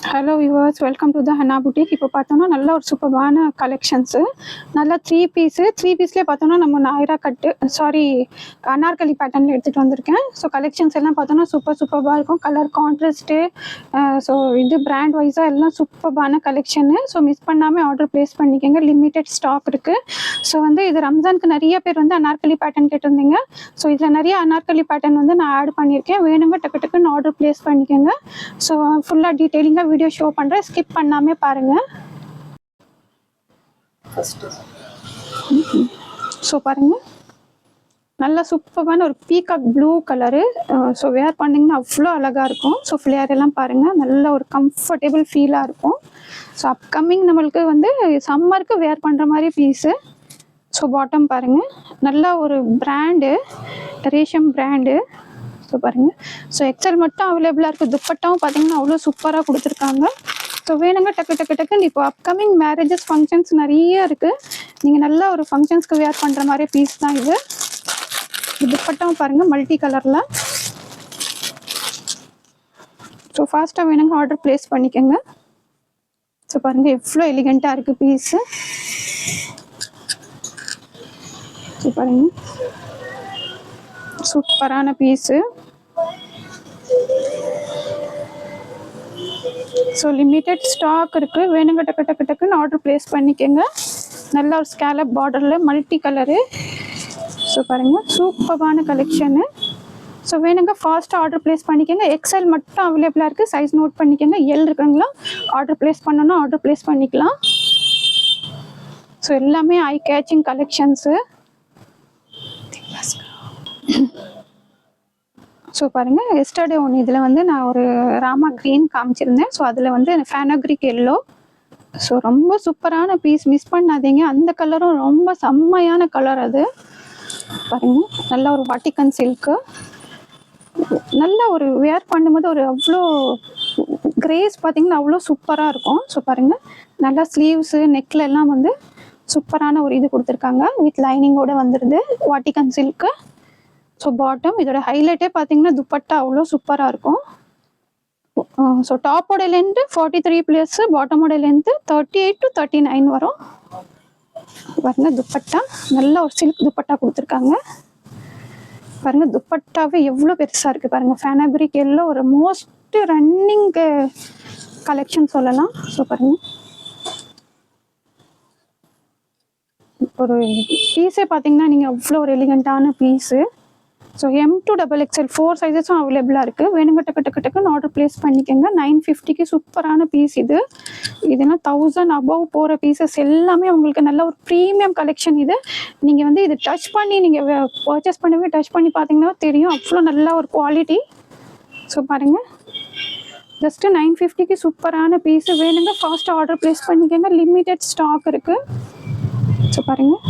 Hello viewers, welcome to the Hannah boutique. இப்போ பார்த்தோன்னா நல்ல ஒரு சூப்பர்பான கலெக்ஷன்ஸு. நல்லா த்ரீ பீஸ்லேயே பார்த்தோன்னா நம்ம நாயரா கட்டு அனார்கலி பேட்டர்னில் எடுத்துகிட்டு வந்திருக்கேன். ஸோ கலெக்ஷன்ஸ் எல்லாம் பார்த்தோன்னா சூப்பராக இருக்கும். கலர் கான்ட்ராஸ்ட்டு, ஸோ இது பிராண்ட் வைஸாக எல்லாம் சூப்பர்பான கலெக்ஷனு. ஸோ மிஸ் பண்ணாமல் ஆர்டர் ப்ளேஸ் பண்ணிக்கோங்க. லிமிட்டெட் ஸ்டாக் இருக்குது. ஸோ இது ரம்ஜானுக்கு நிறைய பேர் அனார்கலி பேட்டர்ன் கேட்டிருந்தீங்க. ஸோ இதில் நிறைய அனார்கலி பேட்டர்ன் நான் ஆட் பண்ணியிருக்கேன். வேணுங்க டக்குன்னு ஆர்டர் ப்ளேஸ் பண்ணிக்கோங்க. ஸோ ஃபுல்லாக டீட்டெயிலிங்காக வீடியோ ஷோ பண்ணுறேன், ஸ்கிப் பண்ணாமல் பாருங்கள். ஸோ பாருங்கள், நல்லா சூப்பரான ஒரு peacock blue colour. So where பண்ணிங்கன்னா அவ்வளோ அழகாக இருக்கும். ஸோ ஃப்ளேர் எல்லாம் பாருங்கள், நல்ல ஒரு கம்ஃபர்டபுள் ஃபீலாக இருக்கும். ஸோ அப்கமிங் நம்மளுக்கு சம்மருக்கு வேர் பண்ணுற மாதிரி பீஸு. ஸோ பாட்டம் பாருங்கள், நல்ல ஒரு பிராண்டு, ரேஷம் பிராண்டு. ஸோ பாருங்கள், ஸோ எக்ஸல் மட்டும் அவைலபிளாக இருக்குது. துப்பட்டாவும் பார்த்தீங்கன்னா அவ்வளோ சூப்பராக கொடுத்துருக்காங்க. ஸோ வேணுங்க டக்குன்னு இப்போ அப்கமிங் மேரேஜஸ் ஃபங்க்ஷன்ஸ் நிறைய இருக்குது. நீங்கள் நல்லா ஒரு ஃபங்க்ஷன்ஸ்க்கு வேர் பண்ணுற மாதிரி பீஸ் தான் இது. துப்பட்டாவும் பாருங்கள் மல்டி கலரில். ஸோ ஃபாஸ்ட்டாக வேணுங்க ஆர்டர் ப்ளேஸ் பண்ணிக்கோங்க. ஸோ பாருங்கள் எவ்வளோ எலிகண்ட்டாக இருக்குது பீஸு. ஸோ பாருங்கள் சூப்பரான பீஸு. ஸோ லிமிட்டெட் ஸ்டாக் இருக்குது. வேணுங்க டக்குன்னு ஆர்டர் ப்ளேஸ் பண்ணிக்கோங்க. நல்ல ஒரு ஸ்கேலப் பார்டரில் மல்டி கலரு. ஸோ பாருங்கள் சூப்பரான கலெக்ஷனு. ஸோ வேணுங்க ஃபாஸ்ட்டாக ஆர்டர் ப்ளேஸ் பண்ணிக்கோங்க. எக்ஸ்எல் மட்டும் அவைலபிளாக இருக்குது. சைஸ் நோட் பண்ணிக்கோங்க. எல் இருக்குங்களா, ஆர்டர் ப்ளேஸ் பண்ணணும்னா ஆர்டர் ப்ளேஸ் பண்ணிக்கலாம். ஸோ எல்லாமே ஐ கேச்சிங் கலெக்ஷன்ஸு. ஸோ பாருங்கள், எஸ்டர்டே ஒன்று இதில் நான் ஒரு ராமா க்ரீன் காமிச்சிருந்தேன். ஸோ அதில் ஃபேனோக்ரிக் எல்லோ. ஸோ ரொம்ப சூப்பரான பீஸ், மிஸ் பண்ணாதீங்க. அந்த கலரும் ரொம்ப செம்மையான கலர். அது பாருங்கள், நல்ல ஒரு வாட்டிக்கன் சில்க்கு. நல்ல ஒரு வேர் பண்ணும்போது ஒரு அவ்வளோ கிரேஸ் பார்த்திங்கன்னா அவ்வளோ சூப்பராக இருக்கும். ஸோ பாருங்கள், நல்லா ஸ்லீவ்ஸு நெக்கில் எல்லாம் சூப்பரான ஒரு இது கொடுத்துருக்காங்க. வித் லைனிங்கோடு வந்துடுது, வாட்டிக்கன் சில்க்கு. ஸோ பாட்டம், இதோட ஹைலைட்டே பார்த்தீங்கன்னா துப்பட்டா அவ்வளோ சூப்பராக இருக்கும். ஸோ டாப்போட லென்த்து 43 ப்ளஸ், பாட்டமோட லென்த்து 38 to 39 வரும். பாருங்கள் துப்பட்டா, நல்ல ஒரு சில்க் துப்பட்டா கொடுத்துருக்காங்க. பாருங்கள் துப்பட்டாவே எவ்வளோ பெருசாக இருக்குது பாருங்கள். ஃபேனோக்ரிக் எல்லோ ஒரு மோஸ்ட் ரன்னிங் கலெக்ஷன் சொல்லலாம். ஸோ பாருங்கள், ஒரு பீஸே பார்த்தீங்கன்னா நீங்கள் அவ்வளோ ஒரு எலிகண்ட்டான piece. So M to XXL 4 சைஸஸும் அவைலபிளாக இருக்குது. வேணுங்க டக்குன்னு ஆர்டர் ப்ளேஸ் பண்ணிக்கோங்க. 950க்கு சூப்பரான பீஸ் இது. இதெல்லாம் 1000 அபவ் போகிற பீசஸ் எல்லாமே உங்களுக்கு நல்ல ஒரு ப்ரீமியம் கலெக்ஷன். இது நீங்கள் இது டச் பண்ணி நீங்கள் பர்ச்சேஸ் பண்ணவே டச் பண்ணி பார்த்தீங்கன்னா தெரியும், அவ்வளோ நல்ல ஒரு குவாலிட்டி. ஸோ பாருங்கள், ஜஸ்ட்டு 950க்கு சூப்பரான பீஸு. வேணுங்க ஃபாஸ்ட்டாக ஆர்டர் ப்ளேஸ் பண்ணிக்கோங்க. லிமிட்டெட் ஸ்டாக் இருக்குது. ஸோ பாருங்கள்,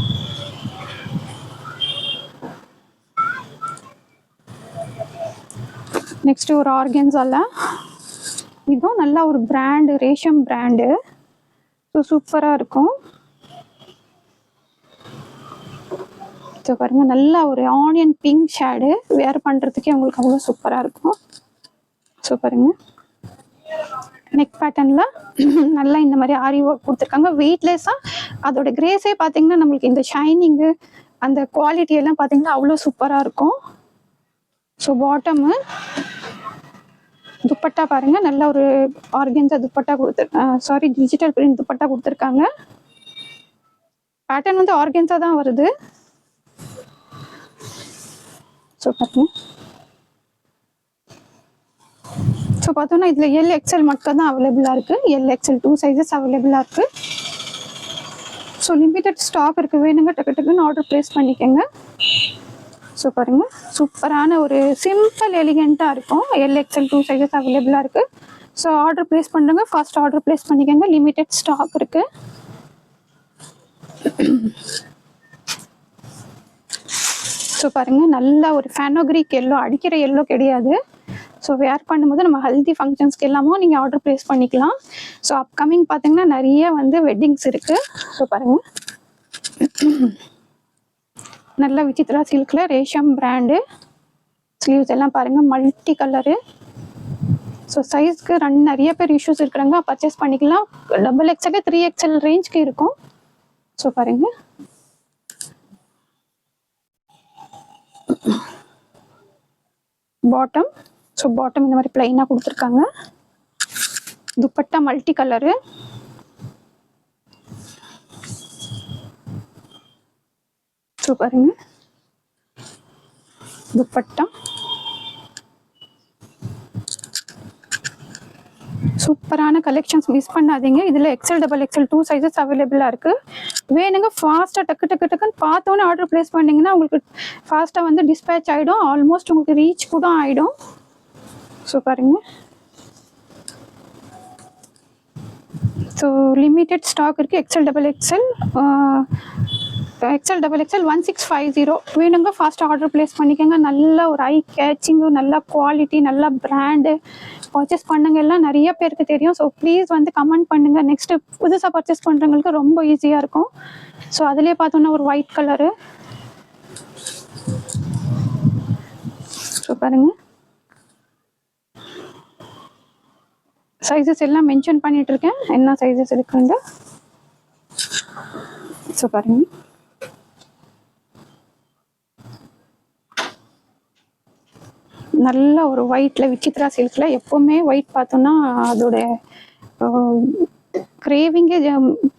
நெக்ஸ்ட்டு ஒரு ஆர்கன்ஸால. இதுவும் நல்ல ஒரு பிராண்டு, ரேஷம் பிராண்டு. ஸோ சூப்பராக இருக்கும். ஸோ பாருங்கள், நல்ல ஒரு ஆனியன் பிங்க் ஷேடு. வேர் பண்ணுறதுக்கே உங்களுக்கு அவ்வளோ சூப்பராக இருக்கும். ஸோ பாருங்கள், நெக் பேட்டர்னில் நல்லா இந்த மாதிரி ஆரி ஒர்க் கொடுத்துருக்காங்க. வெயிட்லெஸ்ஸாக அதோட கிரேஸே பார்த்தீங்கன்னா நம்மளுக்கு இந்த ஷைனிங்கு அந்த குவாலிட்டி எல்லாம் பார்த்தீங்கன்னா அவ்வளோ சூப்பராக இருக்கும். ஸோ பாட்டமு, துப்பட்டா பாருங்கள், நல்ல ஒரு organza dupatta digital print dupatta கொடுத்துருக்காங்க. பேட்டர்ன் ஆர்கன்ஸா தான் வருது. ஸோ பாருங்க, ஸோ பார்த்தோன்னா இதில் LXL மட்டும் தான் அவைலபிளாக இருக்குது. LXL 2 சைஸஸ் அவைலபிளாக இருக்குது. ஸோ லிமிட்டட் ஸ்டாக் இருக்குது. வேணுங்க டக்குன்னு ஆர்டர் ப்ளேஸ் பண்ணிக்கோங்க. ஸோ பாருங்கள், சூப்பரான ஒரு சிம்பிள் எலிகெண்ட்டாக இருக்கும். LXL 2 சைஸஸ் அவைலபிளாக இருக்குது. ஸோ ஆர்டர் ப்ளேஸ் பண்ணுங்க, ஃபாஸ்ட் ஆர்டர் ப்ளேஸ் பண்ணிக்கோங்க. லிமிட்டட் ஸ்டாக் இருக்குது. ஸோ பாருங்கள், நல்ல ஒரு ஃபேனோக்ரிக் எல்லோ, அடிக்கிற எல்லோ கிடையாது. ஸோ வேர் பண்ணும்போது நம்ம ஹல்தி ஃபங்க்ஷன்ஸ்க்கு எல்லாமும் நீங்கள் ஆர்டர் ப்ளேஸ் பண்ணிக்கலாம். ஸோ அப்கமிங் பார்த்தீங்கன்னா நிறைய வெட்டிங்ஸ் இருக்குது. ஸோ பாருங்கள், நல்ல விசித்ரா சில்கில் ரேஷம் பிராண்டு. ஸ்லீவ்ஸ் எல்லாம் பாருங்கள் மல்டி கலரு. ஸோ சைஸ்க்கு நிறைய பேர் இஷ்யூஸ் இருக்கிறாங்க, பர்ச்சேஸ் பண்ணிக்கலாம். XXL 3XL ரேஞ்சுக்கு இருக்கும். ஸோ பாருங்க, பாட்டம். ஸோ பாட்டம் இந்த மாதிரி பிளைனாக கொடுத்துருக்காங்க. Dupatta multi colour. ஸோ பாருங்க, துப்பட்டா சூப்பரான கலெக்ஷன்ஸ், மிஸ் பண்ணாதீங்க. இதில் XL XXL 2 சைஸஸ் அவைலபிளாக இருக்குது. வேணுங்க ஃபாஸ்ட்டாக டக்குன்னு பார்த்தோன்னே ஆர்டர் ப்ளேஸ் பண்ணிங்கன்னா உங்களுக்கு ஃபாஸ்ட்டாக வந்து டிஸ்பேச் ஆகிடும். ஆல்மோஸ்ட் உங்களுக்கு ரீச் கூட ஆகிடும். ஸோ பாருங்க, ஸோ லிமிட்டெட் ஸ்டாக் இருக்குது. XL XXL 1650 வேணுங்க, ஃபாஸ்ட்டாக ஆர்டர் ப்ளேஸ் பண்ணிக்கோங்க. நல்ல ஒரு ஐ கேச்சிங்கு, நல்ல குவாலிட்டி, நல்ல பிராண்டு. பர்ச்சேஸ் பண்ணுங்க, எல்லாம் நிறைய பேருக்கு தெரியும். ஸோ ப்ளீஸ் வந்து கமெண்ட் பண்ணுங்கள். நெக்ஸ்ட்டு புதுசாக பர்ச்சேஸ் பண்ணுறவங்களுக்கு ரொம்ப ஈஸியாக இருக்கும். ஸோ அதிலே பார்த்தோன்னா ஒரு ஒயிட் கலரு. ஸோ பாருங்கள், சைஸஸ் எல்லாம் மென்ஷன் பண்ணிட்டு இருக்கேன், என்ன சைஸஸ் இருக்குங்க. ஸோ பாருங்க, நல்ல ஒரு ஒயிட்ல விசித்ரா சில்க்ல. எப்பவுமே ஒயிட் பார்த்தோம்னா அதோட கிரேவிங்கே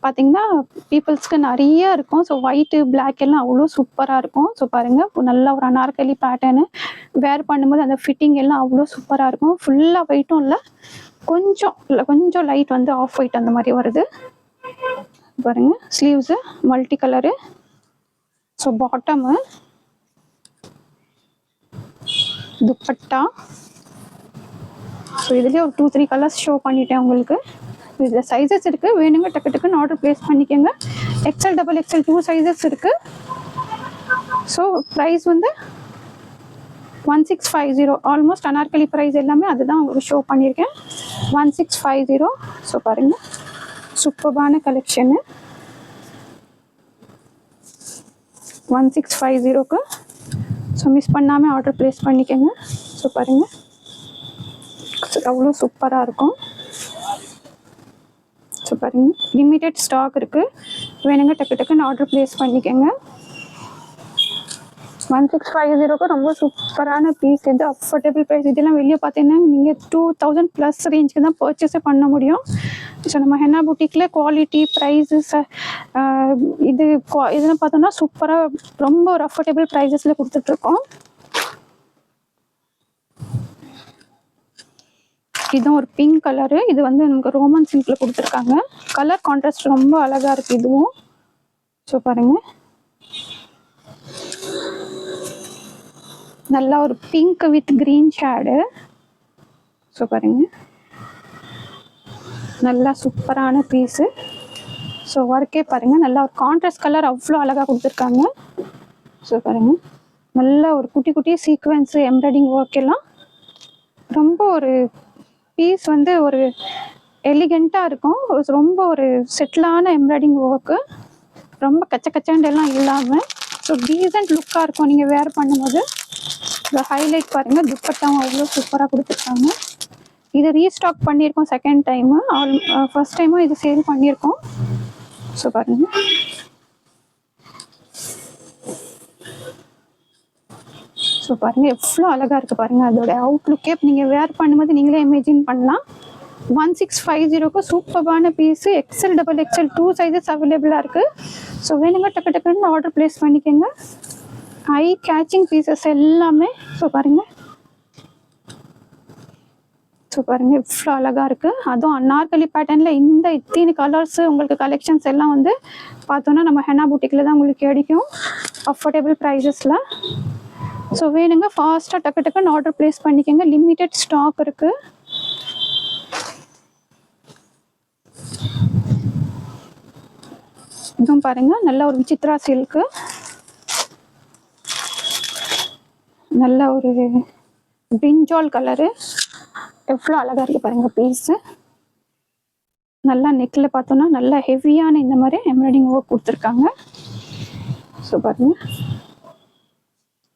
பார்த்தீங்கன்னா பீப்புள்ஸ்க்கு நிறைய இருக்கும். ஸோ ஒயிட்டு பிளாக் எல்லாம் அவ்வளோ சூப்பராக இருக்கும். ஸோ பாருங்கள், நல்ல ஒரு அனார்கலி பேட்டர்னு வேர் பண்ணும்போது அந்த ஃபிட்டிங் எல்லாம் அவ்வளோ சூப்பராக இருக்கும். ஃபுல்லாக ஒயிட்டும் இல்லை, கொஞ்சம் லைட் வந்து ஆஃப் ஒயிட் அந்த மாதிரி வருது. பாருங்க, sleeves multi colour. So bottom, dupatta. So இதுலேயே ஒரு 2-3 கலர்ஸ் ஷோ பண்ணிட்டேன் உங்களுக்கு. இதில் சைஸஸ் இருக்குது, வேணுங்க டக்குன்னு ஆர்டர் ப்ளேஸ் பண்ணிக்கோங்க. XL XXL 2 சைஸஸ் இருக்குது. ஸோ ப்ரைஸ் வந்து 1650. ஆல்மோஸ்ட் அனார்கலி ப்ரைஸ் எல்லாமே அதுதான் உங்களுக்கு ஷோ பண்ணியிருக்கேன், 1650. ஸோ பாருங்கள், சூப்பர்பான கலெக்ஷனு. 1650க்கு ஸோ மிஸ் பண்ணாமல் ஆர்டர் ப்ளேஸ் பண்ணிக்கோங்க. ஸோ பாருங்கள், அவ்வளோ சூப்பராக இருக்கும். ஸோ பாருங்கள், லிமிட்டெட் ஸ்டாக் இருக்குது, வேணுங்க டக்குன்னு ஆர்டர் ப்ளேஸ் பண்ணிக்கோங்க. 1650க்கு ரொம்ப சூப்பரான பீஸ். இது அஃபோர்டபுள் ப்ரைஸ். இதெல்லாம் வெளியே பார்த்தீங்கன்னா நீங்கள் 2000+ ரேஞ்சுக்கு தான் பர்ச்சேஸே பண்ண முடியும். ஸோ நம்ம ஹென்னா புட்டிக்கில் குவாலிட்டி ப்ரைஸஸ் இதெல்லாம் பார்த்தோம்னா சூப்பராக ரொம்ப ஒரு அஃபோர்டபுள் ப்ரைஸஸில் கொடுத்துட்ருக்கோம். இதுவும் ஒரு பிங்க் கலரு. இது வந்து நமக்கு ரோமன் சில்கில் கொடுத்துருக்காங்க. கலர் கான்ட்ராஸ்ட் ரொம்ப அழகாக இருக்குது இதுவும். ஸோ பாருங்கள், நல்லா ஒரு pink with green shade. So பாருங்கள், நல்லா சூப்பரான பீஸு. ஸோ ஒர்க்கே பாருங்கள், நல்லா ஒரு கான்ட்ராஸ்ட் கலர் அவ்வளோ அழகாக கொடுத்துருக்காங்க. ஸோ பாருங்கள், நல்ல ஒரு குட்டி சீக்வென்ஸு எம்ப்ராய்டிங் ஒர்க் எல்லாம் ரொம்ப ஒரு பீஸ் வந்து ஒரு எலிகெண்ட்டாக இருக்கும். ரொம்ப ஒரு செட்டிலான எம்ப்ராய்டிங் ஒர்க்கு, ரொம்ப கச்சக்கச்சாண்டு எல்லாம் இல்லாமல் ஸோ டீசென்ட் லுக்காக இருக்கும் நீங்கள் வேர் பண்ணும்போது. இந்த ஹைலைட் பாருங்கள், துப்பட்டாவும் அவ்வளோ சூப்பராக கொடுத்துருக்காங்க. இது ரீஸ்டாக் பண்ணியிருக்கோம் செகண்ட் டைமு. ஃபர்ஸ்ட் டைமும் இது சேல் பண்ணியிருக்கோம். ஸோ பாருங்கள், ஸோ பாருங்கள் எவ்வளோ அழகாக இருக்குது பாருங்கள். அதோட அவுட்லுக்கே நீங்கள் வேர் பண்ணும்போது நீங்களே இமேஜின் பண்ணலாம். 1650க்கு சூப்பரான பீஸு. XL XXL 2 சைஸஸ் அவைலபிளாக இருக்குது. ஸோ வேணுங்க டக்குன்னு ஆர்டர் ப்ளேஸ் பண்ணிக்கோங்க. ஐ கேச்சிங் பீசஸ் எல்லாமே. ஸோ பாருங்கள், இவ்வளோ அழகாக இருக்குது. அதுவும் அனார்கலி பேட்டர்னில் இந்த இத்தனை கலர்ஸு உங்களுக்கு கலெக்ஷன்ஸ் எல்லாம் வந்து பார்த்தோன்னா நம்ம ஹென்னா புட்டிக்கில் தான் உங்களுக்கு கிடைக்கும் அஃபோர்டபுள் ப்ரைஸஸில். ஸோ வேணுங்க ஃபாஸ்ட்டாக டக்குன்னு ஆர்டர் ப்ளேஸ் பண்ணிக்கோங்க. லிமிட்டெட் ஸ்டாக் இருக்குது. இதுவும் பாருங்கள், நல்ல ஒரு விசித்ரா சில்க்கு, நல்ல ஒரு பிரிஞ்சால் கலரு. எவ்வளோ அழகாக இருக்குது பாருங்கள் பீஸு. நல்லா நெக்கில் பார்த்தோன்னா நல்லா ஹெவியான இந்த மாதிரி எம்ப்ராய்டிங் ஒர்க் கொடுத்துருக்காங்க. ஸோ பாருங்கள்,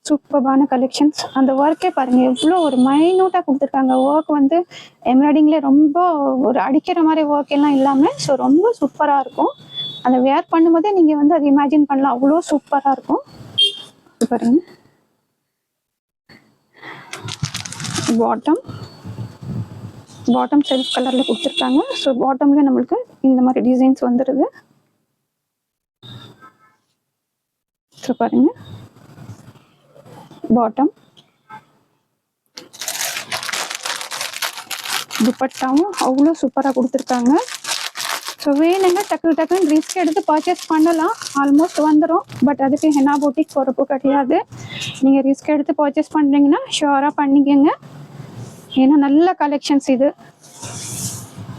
சூப்பர்பான கலெக்ஷன்ஸ். அந்த ஒர்க்கே பாருங்க எவ்வளோ ஒரு மைனூட்டாக கொடுத்துருக்காங்க. ஒர்க் வந்து எம்ப்ராய்டிங்லேயே ரொம்ப ஒரு அடிக்கிற மாதிரி ஒர்க் எல்லாம் இல்லாமல் ஸோ ரொம்ப சூப்பராக இருக்கும். அதை வேர் பண்ணும்போதே நீங்கள் வந்து அதை இமேஜின் பண்ணலாம், அவ்வளோ சூப்பராக இருக்கும். பாருங்க பாட்டம் செல்ஃப் கலரில் கொடுத்துருக்காங்க. ஸோ பாட்டம்லேயே நம்மளுக்கு இந்த மாதிரி டிசைன்ஸ் வந்துடுது. ஸோ பாருங்க பாட்டம், துப்பட்டாவும் அவ்வளோ சூப்பராக கொடுத்துருக்காங்க. ஸோ வேணுங்க டக்குன்னு ரிஸ்க் எடுத்து பர்ச்சேஸ் பண்ணலாம், ஆல்மோஸ்ட் வந்துடும். பட் அதுக்கு ஹெனா பூட்டிக் பொறுப்பு கிடையாது. நீங்கள் ரிஸ்க் எடுத்து பர்ச்சேஸ் பண்ணுறீங்கன்னா ஷுவராக பண்ணிக்கோங்க, ஏன்னா நல்ல கலெக்ஷன்ஸ் இது.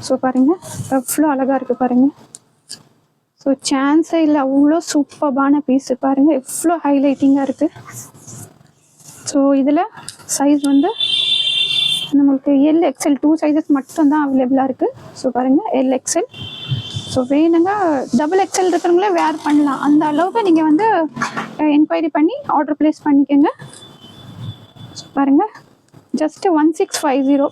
ஸோ பாருங்கள் எவ்வளோ அழகாக இருக்குது பாருங்கள். ஸோ சான்ஸே இல்லை, அவ்வளோ சூப்பர்பான பீஸு பாருங்கள், எவ்வளோ ஹைலைட்டிங்காக இருக்குது. ஸோ இதில் சைஸ் வந்து நம்மளுக்கு LXL 2 சைஸஸ் மட்டும்தான் அவைலபிளாக இருக்குது. ஸோ பாருங்கள் LXL. ஸோ வேணுங்க XXL இருக்கிறவங்களே வேர் பண்ணலாம், அந்த அளவுக்கு நீங்கள் வந்து என்கொயரி பண்ணி ஆர்டர் ப்ளேஸ் பண்ணிக்கோங்க. ஸோ பாருங்கள் ஜஸ்ட்டு 1650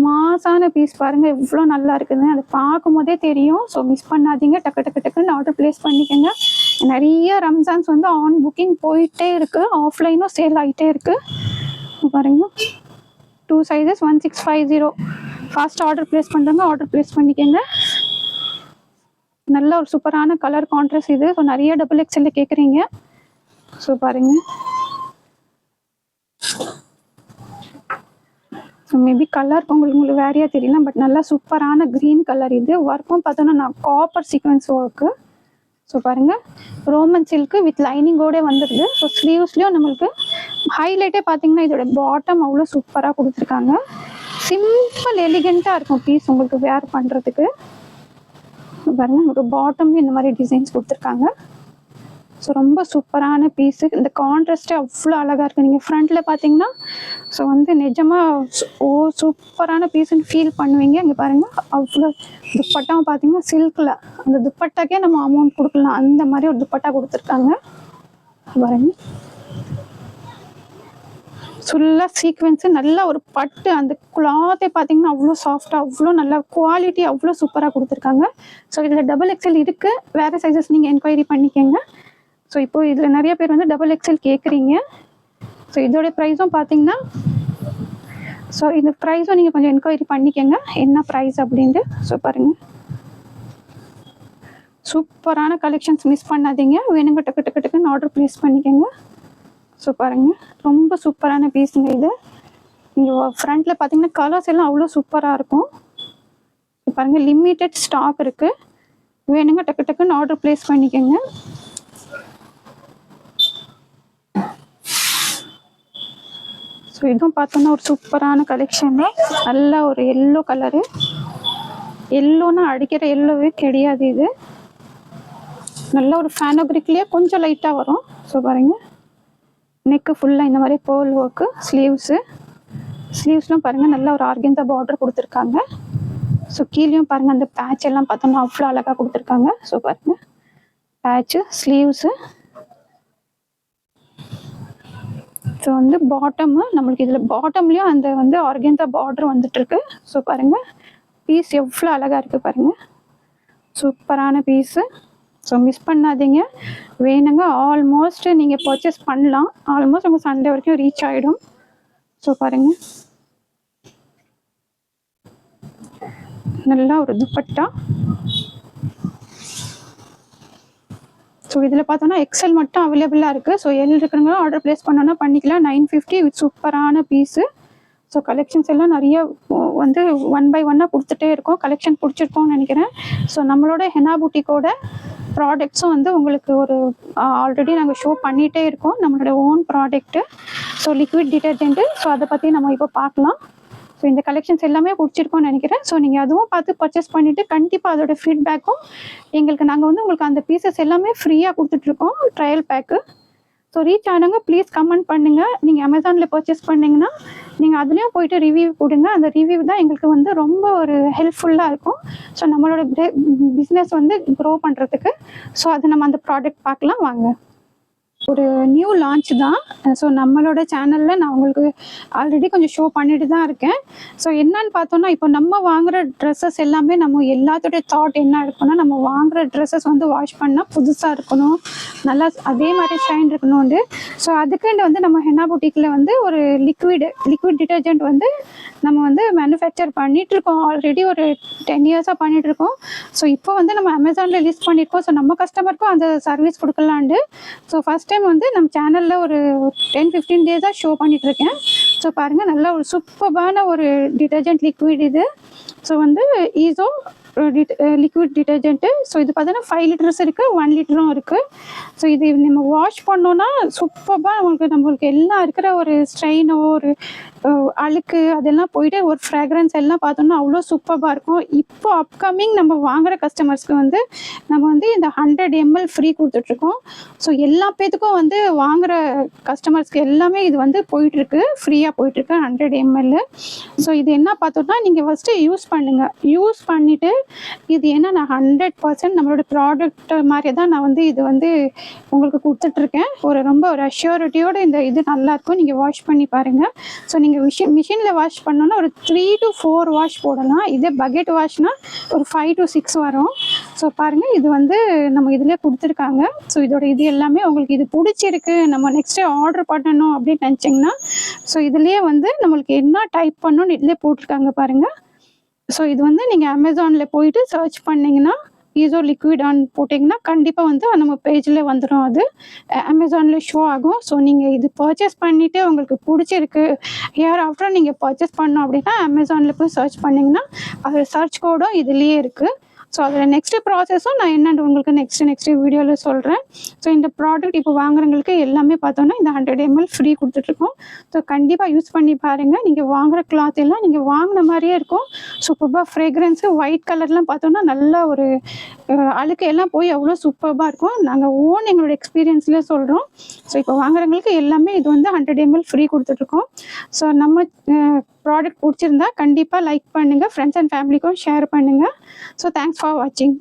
மாசான பீஸ் பாருங்கள், எவ்வளோ நல்லா இருக்குதுன்னு அதை பார்க்கும் போதே தெரியும். ஸோ மிஸ் பண்ணாதீங்க, டக்குன்னு ஆர்டர் ப்ளேஸ் பண்ணிக்கோங்க. நிறைய ரம்ஜான்ஸ் வந்து ஆன் புக்கிங் போயிட்டே இருக்குது, ஆஃப்லைனும் சேல் ஆகிட்டே இருக்குது. பாருங்கள் 2 சைஸஸ் 1650. ஃபாஸ்ட் ஆர்டர் ப்ளேஸ் பண்ணுறவங்க ஆர்டர் ப்ளேஸ் பண்ணிக்கோங்க. நல்ல ஒரு சூப்பரான கலர் கான்ட்ராஸ்ட் இது. ஸோ நிறைய XXL கேட்குறீங்க. ஸோ பாருங்கள், ஸோ மேபி கலர் உங்களுக்கு வேறையாக தெரியல, பட் நல்லா சூப்பரான க்ரீன் கலர் இது. ஒர்க்கும் பார்த்தோன்னா நான் காப்பர் சீக்வன்ஸ் ஒர்க்கு. ஸோ பாருங்கள் ரோமன் சில்க்கு வித் லைனிங்கோடே வந்துடுது. ஸோ ஸ்லீவ்ஸ்லேயும் நம்மளுக்கு ஹைலைட்டே பார்த்தீங்கன்னா இதோட பாட்டம் அவ்வளோ சூப்பராக கொடுத்துருக்காங்க. சிம்பிள் எலிகெண்ட்டாக இருக்கும் பீஸ் உங்களுக்கு வேர் பண்ணுறதுக்கு. பாருங்கள் உங்களுக்கு பாட்டம்லேயும் இந்த மாதிரி டிசைன்ஸ் கொடுத்துருக்காங்க. ஸோ ரொம்ப சூப்பரான பீஸு. இந்த கான்ட்ராஸ்ட்டே அவ்வளோ அழகாக இருக்குது. நீங்கள் ஃப்ரண்ட்டில் பார்த்தீங்கன்னா ஸோ வந்து நிஜமாக சூப்பரான பீஸுன்னு ஃபீல் பண்ணுவீங்க. இங்கே பாருங்கள் அவ்வளோ துப்பட்டாவும் பார்த்தீங்கன்னா சில்கில், அந்த துப்பட்டாக்கே நம்ம அமௌண்ட் கொடுக்கலாம், அந்த மாதிரி ஒரு துப்பட்டா கொடுத்துருக்காங்க. பாருங்கள் ஃபுல்லாக சீக்வென்ஸு, நல்ல ஒரு பட்டு, அந்த கிளாத்தே பார்த்தீங்கன்னா அவ்வளோ சாஃப்டாக, அவ்வளோ நல்லா குவாலிட்டி, அவ்வளோ சூப்பராக கொடுத்துருக்காங்க. ஸோ இதில் XXL இருக்குது, வேறு சைஸஸ் நீங்கள் என்கொயரி பண்ணிக்கோங்க. ஸோ இப்போது இதில் நிறைய பேர் வந்து XXL கேட்குறீங்க. ஸோ இதோடைய ப்ரைஸும் பார்த்தீங்கன்னா ஸோ இந்த ப்ரைஸும் நீங்கள் கொஞ்சம் என்கொயரி பண்ணிக்கோங்க என்ன ப்ரைஸ் அப்படின்ட்டு. ஸோ பாருங்கள் சூப்பரான கலெக்ஷன்ஸ், மிஸ் பண்ணாதீங்க. வேணுங்க டக்குன்னு ஆர்டர் ப்ளேஸ் பண்ணிக்கோங்க. ஸோ பாருங்கள் ரொம்ப சூப்பரான பீஸுங்க இது. நீங்கள் ஃப்ரண்ட்டில் பார்த்தீங்கன்னா கலர்ஸ் எல்லாம் அவ்வளோ சூப்பராக இருக்கும். பாருங்கள் லிமிட்டட் ஸ்டாக் இருக்குது, வேணுங்க டக்குன்னு ஆர்டர் ப்ளேஸ் பண்ணிக்கோங்க. ஸோ இதுவும் பார்த்தோன்னா ஒரு சூப்பரான கலெக்ஷனு. நல்ல ஒரு எல்லோ கலரு, எல்லோன்னா அடிக்கிற எல்லோவே கிடையாது இது. நல்ல ஒரு ஃபேனோக்ரிக்லேயே கொஞ்சம் லைட்டாக வரும். ஸோ பாருங்கள் நெக்கு ஃபுல்லாக இந்த மாதிரி பேர்ல் ஒர்க்கு. ஸ்லீவ்ஸ்லாம் பாருங்கள் நல்ல ஒரு ஆர்கென்ஸா பார்டர் கொடுத்துருக்காங்க. ஸோ கீழேயும் பாருங்கள் அந்த பேட்ச் எல்லாம் பார்த்தோம்னா அவ்வளோ அழகாக கொடுத்துருக்காங்க. ஸோ பாருங்கள் பேட்ச்சு, ஸ்லீவ்ஸு. ஸோ வந்து பாட்டமு நம்மளுக்கு இதில் பாட்டம்லேயும் அந்த வந்து ஆர்கென்ஸா பார்டர் வந்துட்டுருக்கு. ஸோ பாருங்கள் பீஸ் எவ்வளோ அழகாக இருக்குது பாருங்கள், சூப்பரான பீஸு. ஸோ மிஸ் பண்ணாதீங்க, வேணுங்க ஆல்மோஸ்ட் நீங்கள் பர்ச்சேஸ் பண்ணலாம், ஆல்மோஸ்ட் உங்கள் சண்டே வரைக்கும் ரீச் ஆகிடும். ஸோ பாருங்கள் நல்லா ஒரு துப்பட்டா. ஸோ இதில் பார்த்தோன்னா XL மட்டும் அவைலபிளாக இருக்குது. ஸோ L இருக்கிறவங்களும் ஆர்டர் ப்ளேஸ் பண்ணோன்னா பண்ணிக்கலாம். 950 வித் சூப்பரான பீஸு. ஸோ கலெக்ஷன்ஸ் எல்லாம் நிறைய வந்து 1 by 1 கொடுத்துட்டே இருக்கோம். கலெக்ஷன் பிடிச்சிருக்கோன்னு நினைக்கிறேன். ஸோ நம்மளோட ஹெனா பூட்டிக்கோட ப்ராடக்ட்ஸும் வந்து உங்களுக்கு ஒரு ஆல்ரெடி நாங்கள் ஷோ பண்ணிகிட்டே இருக்கோம், நம்மளோட own product. So liquid detergent. So அதை பற்றி நம்ம இப்போ பார்க்கலாம். ஸோ இந்த கலெக்ஷன்ஸ் எல்லாமே பிடிச்சிருக்கோன்னு நினைக்கிறேன். ஸோ நீங்கள் அதுவும் பார்த்து பர்ச்சேஸ் பண்ணிவிட்டு கண்டிப்பாக அதோட ஃபீட்பேக்கும் எங்களுக்கு, நாங்கள் வந்து உங்களுக்கு அந்த பீசஸ் எல்லாமே ஃப்ரீயாக கொடுத்துட்ருக்கோம், ட்ரையல் பேக்கு. ஸோ ரீச் ஆனவங்க ப்ளீஸ் கமெண்ட் பண்ணுங்கள். நீங்கள் அமேசானில் பர்ச்சேஸ் பண்ணிங்கன்னா நீங்கள் அதுலேயும் போய்ட்டு ரிவ்யூ கொடுங்க. அந்த ரிவ்யூ தான் எங்களுக்கு வந்து ரொம்ப ஒரு ஹெல்ப்ஃபுல்லாக இருக்கும். ஸோ நம்மளோட பிஸ்னஸ் வந்து க்ரோ பண்ணுறதுக்கு. ஸோ அது நம்ம அந்த ப்ராடக்ட் பார்க்கலாம் வாங்க. ஒரு நியூ லான்ச் தான். ஸோ நம்மளோட சேனலில் நான் உங்களுக்கு ஆல்ரெடி கொஞ்சம் ஷோ பண்ணிட்டு தான் இருக்கேன். ஸோ என்னன்னு பார்த்தோன்னா, இப்போ நம்ம வாங்குகிற ட்ரெஸ்ஸஸ் எல்லாமே நம்ம எல்லாத்தோடைய தாட் என்ன இருக்குன்னா, நம்ம வாங்குகிற ட்ரெஸ்ஸஸ் வந்து வாஷ் பண்ணால் புதுசாக இருக்கணும், நல்லா அதே மாதிரி ஷைன் இருக்கணும்னு. ஸோ அதுக்குன்னு வந்து நம்ம ஹென்னா புட்டிக்கில் வந்து ஒரு லிக்விட் டிட்டர்ஜென்ட் வந்து நம்ம வந்து மேனுஃபேக்சர் பண்ணிகிட்ருக்கோம். ஆல்ரெடி ஒரு 10 இயர்ஸாக பண்ணிகிட்ருக்கோம். ஸோ இப்போ வந்து நம்ம அமேசானில் லிஸ்ட் பண்ணியிருக்கோம். ஸோ நம்ம கஸ்டமருக்கும் அந்த சர்வீஸ் கொடுக்கலான்ட்டு. ஸோ ஃபஸ்ட் டைம் வந்து நம்ம சேனலில் ஒரு 10-15 டேஸாக ஷோ பண்ணிகிட்ருக்கேன். ஸோ பாருங்கள், நல்லா ஒரு சூப்பர்பான ஒரு டிட்டர்ஜென்ட் லிக்விட் இது. ஸோ வந்து ஈஸோ லிக்விட் டிட்டர்ஜென்ட்டு. ஸோ இது பார்த்தீங்கன்னா 5 லிட்டர்ஸ் இருக்குது, 1 லிட்டரும் இருக்குது. ஸோ இது நம்ம வாஷ் பண்ணோன்னா சூப்பராக நம்மளுக்கு எல்லாம் இருக்கிற ஒரு ஸ்ட்ரெயினோ ஒரு அழுக்கு அதெல்லாம் போயிட்டு ஒரு ஃப்ராக்ரன்ஸ் எல்லாம் பார்த்தோம்னா அவ்வளோ சூப்பராக இருக்கும். இப்போ அப்கமிங் நம்ம வாங்குகிற கஸ்டமர்ஸ்க்கு வந்து நம்ம வந்து இந்த 100 ml ஃப்ரீ கொடுத்துட்ருக்கோம். ஸோ எல்லா பேத்துக்கும் வந்து வாங்குகிற கஸ்டமர்ஸ்க்கு எல்லாமே இது வந்து போயிட்டுருக்கு, ஃப்ரீயாக போயிட்டுருக்கு 100 ml. ஸோ இது என்ன பார்த்தோம்னா, நீங்கள் ஃபஸ்ட்டு யூஸ் பண்ணுங்கள். யூஸ் பண்ணிவிட்டு இது ஏன்னா நான் 100% நம்மளோட ப்ராடக்ட் மாதிரி தான் நான் வந்து இது வந்து உங்களுக்கு கொடுத்துட்ருக்கேன். ரொம்ப ஒரு அஷ்யூரிட்டியோடு இந்த இது நல்லாயிருக்கும். நீங்கள் வாஷ் பண்ணி பாருங்கள். ஸோ நீங்கள் மிஷினில் வாஷ் பண்ணோன்னா ஒரு 3 to 4 வாஷ் போடலாம். இதே பக்கெட் வாஷ்னால் ஒரு 5 to 6 வரும். ஸோ பாருங்கள், இது வந்து நம்ம இதிலே கொடுத்துருக்காங்க. ஸோ இதோட இது எல்லாமே உங்களுக்கு இது பிடிச்சிருக்கு, நம்ம நெக்ஸ்ட்டு ஆர்டர் பண்ணணும் அப்படின்னு நினச்சிங்கன்னா, ஸோ இதுலேயே வந்து நம்மளுக்கு என்ன டைப் பண்ணணும்னு இதிலே போட்டிருக்காங்க பாருங்கள். ஸோ இது வந்து நீங்கள் அமேசானில் போயிட்டு சர்ச் பண்ணிங்கன்னா, ஈஸோ லிக்விட் ஆன் போட்டிங்கன்னா கண்டிப்பாக வந்து நம்ம பேஜில் வந்துடும். அது அமேசானில் ஷோ ஆகும். ஸோ நீங்கள் இது பர்ச்சேஸ் பண்ணிவிட்டு உங்களுக்கு பிடிச்சிருக்கு, ஹியர் ஆஃப்டர் நீங்கள் பர்ச்சேஸ் பண்ணோம் அப்படின்னா அமேசானில் போய் சர்ச் பண்ணிங்கன்னா அது சர்ச் கோடும் இதுலேயே இருக்குது. ஸோ அதில் நெக்ஸ்ட்டு ப்ராசஸும் நான் என்னென்னு உங்களுக்கு நெக்ஸ்ட்டு வீடியோவில் சொல்கிறேன். ஸோ இந்த ப்ராடக்ட் இப்போ வாங்குறவங்களுக்கு எல்லாமே பார்த்தோன்னா இந்த 100 ml ஃப்ரீ கொடுத்துட்ருக்கோம். ஸோ கண்டிப்பாக யூஸ் பண்ணி பாருங்கள். நீங்கள் வாங்குகிற கிளாத் எல்லாம் நீங்கள் வாங்கின மாதிரியே இருக்கும். சூப்பராக ஃப்ரேக்ரன்ஸு ஒயிட் கலர்லாம் பார்த்தோன்னா நல்லா ஒரு அழுக்கு எல்லாம் போய் அவ்வளோ சூப்பராக இருக்கும். நாங்கள் எங்களோட எக்ஸ்பீரியன்ஸ்லேயே சொல்கிறோம். ஸோ இப்போ வாங்குறவங்களுக்கு எல்லாமே இது வந்து 100 ml ஃப்ரீ கொடுத்துட்ருக்கோம். ஸோ நம்ம ப்ராடக்ட் பிடிச்சிருந்தா கண்டிப்பாக லைக் பண்ணுங்கள், ஃப்ரெண்ட்ஸ் அண்ட் ஃபேமிலிக்கும் ஷேர் பண்ணுங்கள். ஸோ தேங்க்ஸ் ஃபார் வாட்சிங்.